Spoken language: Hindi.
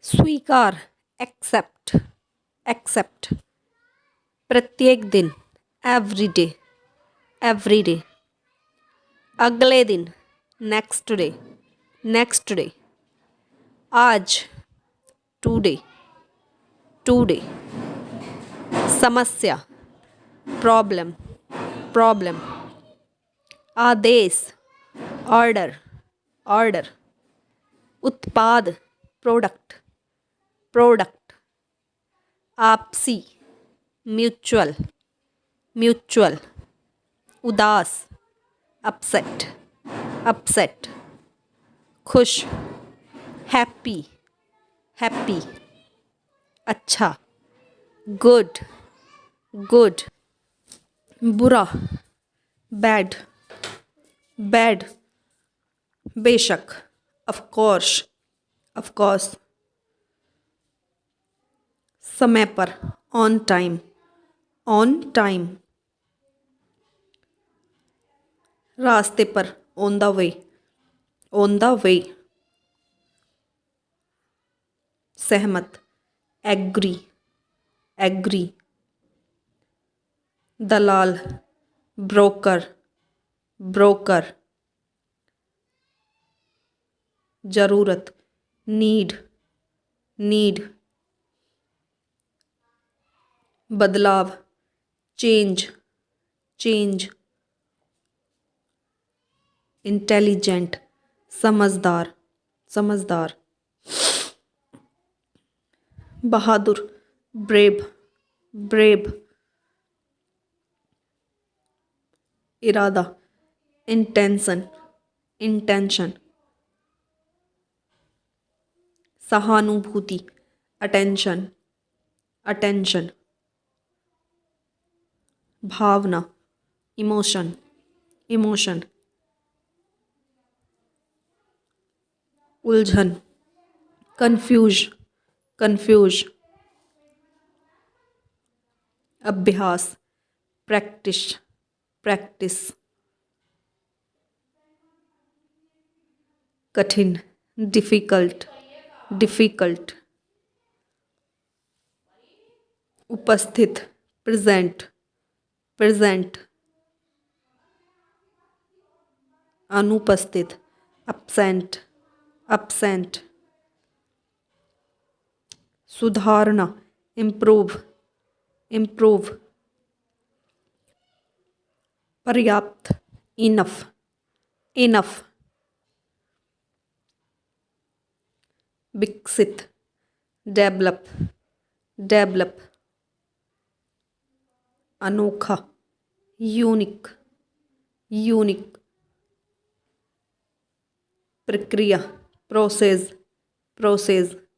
स्वीकार, एक्सेप्ट, एक्सेप्ट। प्रत्येक दिन, एवरी डे, एवरी डे। अगले दिन, नेक्स्ट डे, नेक्स्ट डे। आज, टुडे, टुडे। समस्या, प्रॉब्लम, प्रॉब्लम। आदेश, ऑर्डर, ऑर्डर। उत्पाद, प्रोडक्ट, प्रोडक्ट। आपसी, म्यूचुअल, म्यूचुअल। उदास, अपसेट, अपसेट। खुश, हैप्पी, हैप्पी। अच्छा, गुड, गुड। बुरा, बैड, बैड। बेशक, ऑफ कोर्स, ऑफ कोर्स। समय पर, ऑन टाइम, ऑन टाइम। रास्ते पर, on the way, on the way. सहमत, एग्री, एग्री। दलाल, ब्रोकर, ब्रोकर। जरूरत, नीड, नीड। बदलाव, चेंज, चेंज। इंटेलिजेंट, समझदार, समझदार। बहादुर, ब्रेव, ब्रेव। इरादा, इंटेंशन, इंटेंशन। सहानुभूति, अटेंशन, अटेंशन। भावना, इमोशन, इमोशन। उलझन, कंफ्यूज, कंफ्यूज। अभ्यास, प्रैक्टिस, प्रैक्टिस। कठिन, डिफिकल्ट, डिफिकल्ट। उपस्थित, प्रेजेंट, प्रेजेंट। अनुपस्थित, absent, absent। सुधारना, इम्प्रूव, इम्प्रूव। पर्याप्त, इनफ, इनफ। विकसित, डेवलप, डेवलप। अनोखा, यूनिक, यूनिक। प्रक्रिया, प्रोसेस, प्रोसेस।